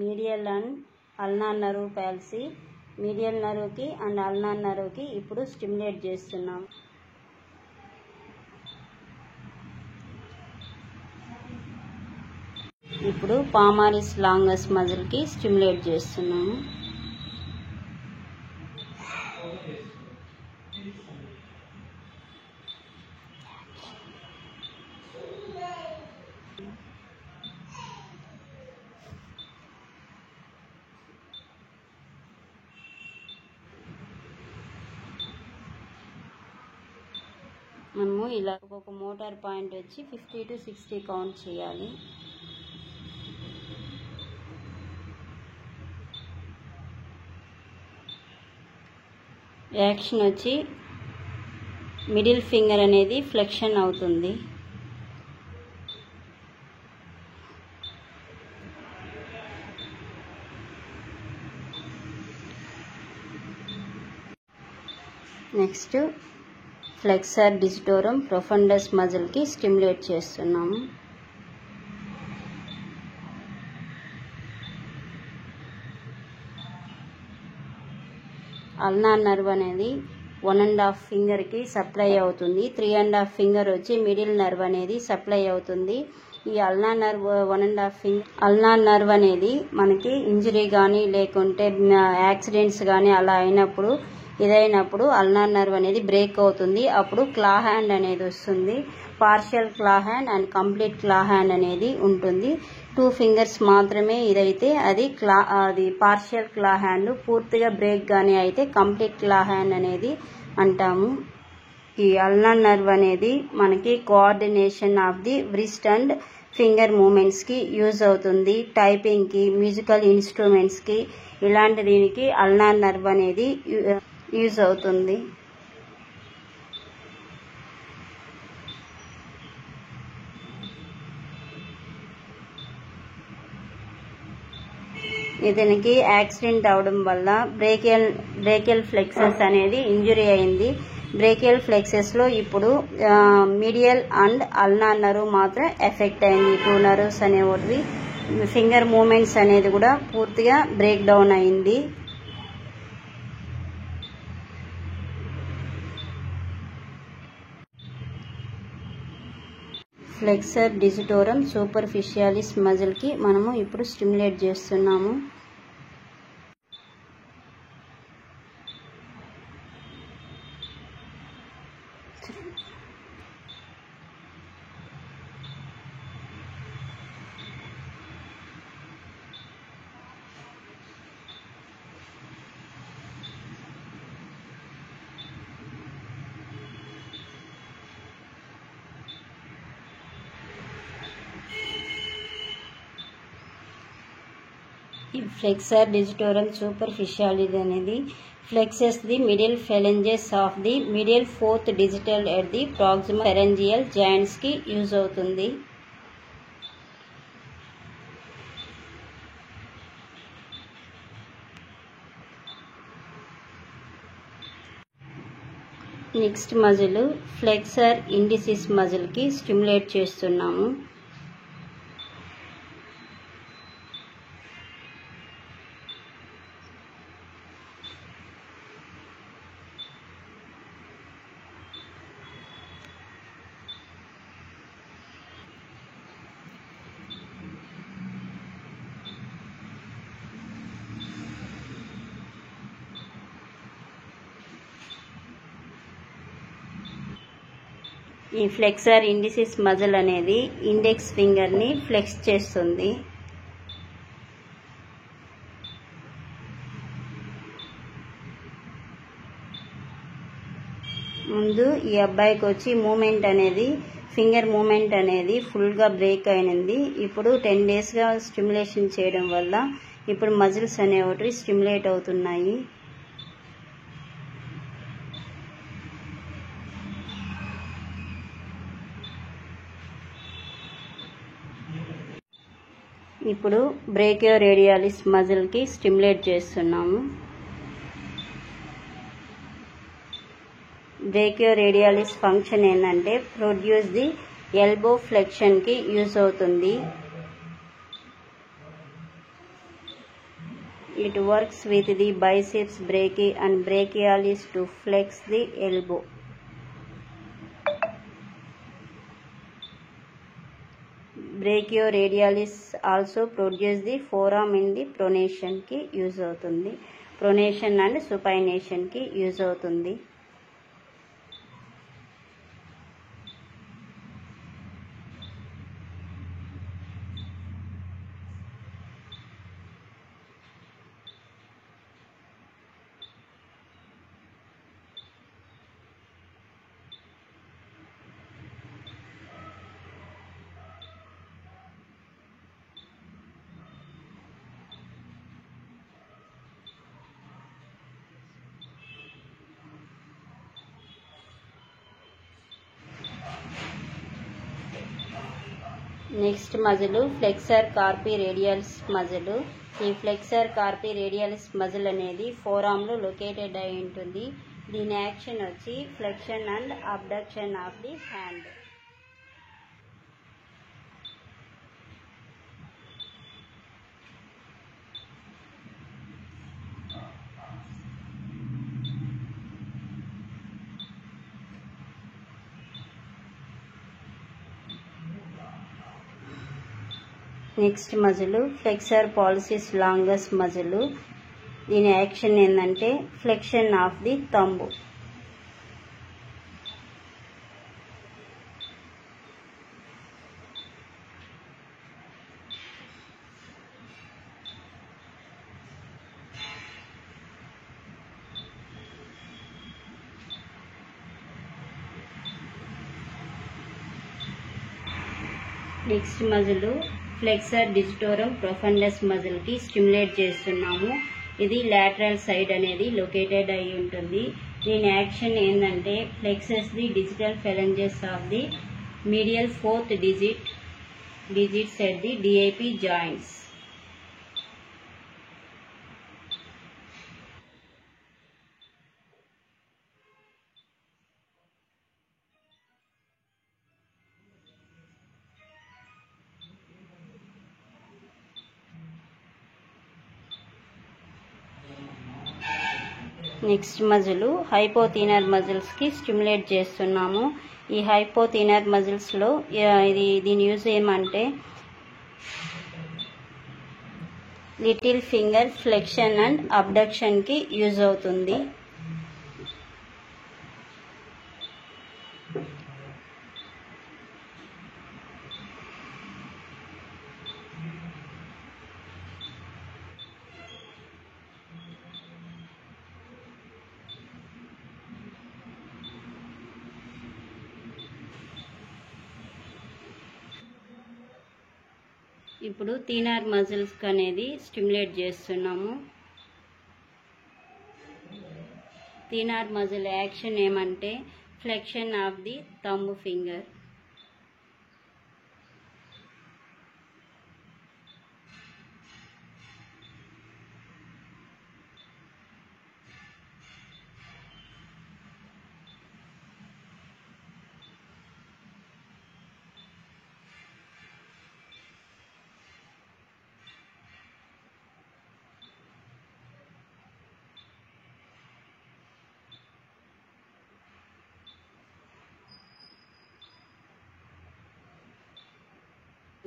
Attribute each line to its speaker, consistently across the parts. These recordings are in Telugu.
Speaker 1: Medial and ulnar nerve palsy. Medial నర్వ్కి అండ్ అల్నార్ నర్వ్కి ఇప్పుడు స్టిమ్యులేట్ చేస్తున్నాం. ఇప్పుడు పామాలిస్ లాంగస్ మజిల్కి స్టిమ్యులేట్ చేస్తున్నాము. మనము ఇలా ఒక మోటార్ పాయింట్ వచ్చి 50 to 60 కౌంట్ చేయాలి. యాక్షన్ వచ్చి మిడిల్ ఫింగర్ అనేది ఫ్లెక్షన్ అవుతుంది. నెక్స్ట్ ఫ్లెక్సర్ డిజిటోరమ్ ప్రొఫండస్ మజిల్కి స్టిమ్యులేట్ చేస్తున్నాము. అల్నార్ నర్వ్ అనేది 1.5 ఫింగర్కి సప్లై అవుతుంది. 3.5 ఫింగర్ వచ్చి మిడిల్ నర్వ్ అనేది సప్లై అవుతుంది. ఈ ulnar nerve 1.5 finger ulnar nerve అనేది మనకి ఇంజరీ కానీ లేకుంటే యాక్సిడెంట్స్ కానీ అలా అయినప్పుడు ఇదైనప్పుడు అల్నార్ నర్వ్ అనేది బ్రేక్ అవుతుంది. అప్పుడు క్లా హ్యాండ్ అనేది వస్తుంది. పార్షియల్ క్లా హ్యాండ్ అండ్ కంప్లీట్ క్లా హ్యాండ్ అనేది ఉంటుంది. 2 ఫింగర్స్ మాత్రమే ఇదైతే అది పార్షియల్ క్లా హ్యాండ్. పూర్తిగా బ్రేక్ కానీ అయితే కంప్లీట్ క్లా హ్యాండ్ అనేది అంటాము. ఈ అల్నార్ నర్వ్ అనేది మనకి coordination of the wrist and finger మూమెంట్స్కి యూజ్ అవుతుంది. టైపింగ్కి, మ్యూజికల్ ఇన్స్ట్రుమెంట్స్కి ఇలాంటి దీనికి అల్నార్ నర్వ్ అనేది యూజ్ అవుతుంది. ఇతనికి యాక్సిడెంట్ అవడం వల్ల బ్రేకియల్ ఫ్లెక్సస్ అనేది ఇంజురీ అయింది. బ్రేకియల్ ఫ్లెక్సెస్లో ఇప్పుడు మీడియల్ అండ్ అల్నార్ నర్వ్ మాత్రం ఎఫెక్ట్ అయింది. 2 నర్వ్స్ అనేవి ఫింగర్ మూమెంట్స్ అనేది కూడా పూర్తిగా బ్రేక్ డౌన్ అయింది. ఫ్లెక్సర్ డిజిటోరమ్ సూపర్ఫిషియాలిస్ మజిల్కి మనము ఇప్పుడు స్టిమ్యులేట్ చేస్తున్నాము. ఈ ఫ్లెక్సర్ డిజిటోరమ్ సూపర్ఫిషియాలిస్ అనేది flexes the middle phalanges of the middle 4th digital at the proximal phalangeal జాయింట్స్కి యూజ్ అవుతుంది. నెక్స్ట్ మజిల్ ఫ్లెక్సర్ ఇండిసిస్ మజిల్కి స్టిమ్యులేట్ చేస్తున్నాము. ఈ ఫ్లెక్సర్ ఇండిసిస్ మజిల్ అనేది ఇండెక్స్ ఫింగర్ని ఫ్లెక్స్ చేస్తుంది. ముందు ఈ అబ్బాయికి వచ్చి మూమెంట్ అనేది ఫింగర్ మూమెంట్ అనేది ఫుల్గా బ్రేక్ అయినది. ఇప్పుడు 10 డేస్గా స్టిమ్యులేషన్ చేయడం వల్ల ఇప్పుడు మజిల్స్ అనేవి స్టిమ్యులేట్ అవుతున్నాయి. ఇప్పుడు బ్రేకియోరేడియాలిస్ మజిల్కి స్టిమ్యులేట్ చేస్తున్నాము. బ్రేకియోరేడియాలిస్ ఫంక్షన్ ఏంటంటే ప్రొడ్యూస్ ది ఎల్బో ఫ్లెక్షన్కి యూజ్ అవుతుంది. It works with the biceps brachii and brachialis to flex the elbow. Brachioradialis also produce the forearm in the pronation ki use avutundi. Pronation and supination ki use avutundi. Next muscle flexor carpi radialis muscle. ఈ ఫ్లెక్సర్ కార్పి రేడియల్స్ మజిల్ అనేది ఫోరామ్ లో లొకేటెడ్ అయి ఉంటుంది. దీని యాక్షన్ వచ్చి flexion and abduction of the hand. Next muscle flexor pollicis longus muscle. దీని యాక్షన్ ఏంటంటే flexion of the thumb. Next muscle flexor digitorum profundus muscle కి స్టిమ్యులేట్ చేస్తున్నాము. ఇది లాటరల్ సైడ్ అనేది లొకేటెడ్ అయి ఉంటుంది. దీని యాక్షన్ ఏంటంటే flexes the digital phalanges of the medial fourth digits at the DIP joints. Next muscle hypothenar muscles కి స్టిమ్యులేట్ చేస్తున్నాము. ఈ హైపోథీనర్ మజిల్స్ లో దీని యూజ్ ఏమంటే little finger flexion and abduction కి యూజ్ అవుతుంది. ఇప్పుడు థీనర్ మజిల్స్ అనేది స్టిమ్యులేట్ చేస్తున్నాము. థీనర్ మజిల్ యాక్షన్ ఏమంటే flexion of the thumb finger.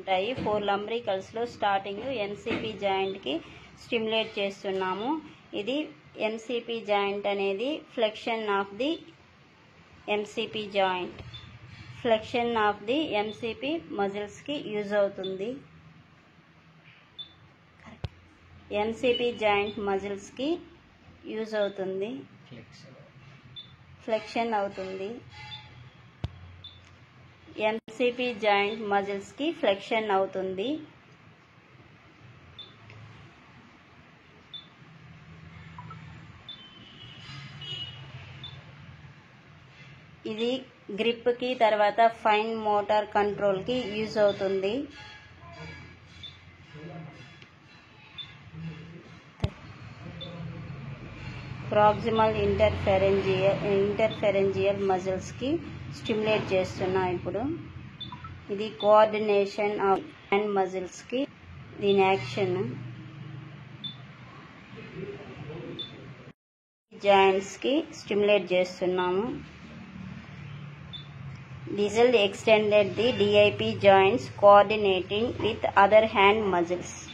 Speaker 1: ఉంటాయి. 4 లంబ్రికల్స్ లో స్టార్టింగ్ ఎన్సిపి జాయింట్ కి స్టిమ్యులేట్ చేస్తున్నాము. ఇది ఎన్సిపి జాయింట్ అనేది flexion of the NCP joint, flexion of the NCP muscles కి యూజ్ అవుతుంది. ఎన్సిపి జాయింట్ మజిల్స్ కి యూజ్ అవుతుంది, ఫ్లెక్షన్ అవుతుంది. ఎన్సిపి జాయింట్ మజిల్స్ కి ఫ్లెక్షన్ అవుతుంది. ఇది గ్రిప్ కి తర్వాత ఫైన్ మోటార్ కంట్రోల్ కి యూజ్ అవుతుంది. ప్రాక్సిమల్ ఇంటర్ఫెరెంజియల్ మజిల్స్ కి స్టిమ్యులేట్ చేస్తున్నా. ఇప్పుడు ఇది కోఆర్డినేషన్ ఆఫ్ హ్యాండ్ మజిల్స్ కి దీని యాక్షన్. జాయింట్స్కి స్టిమ్యులేట్ చేస్తున్నాము. Diesel extended the DIP joints coordinating with other hand muscles.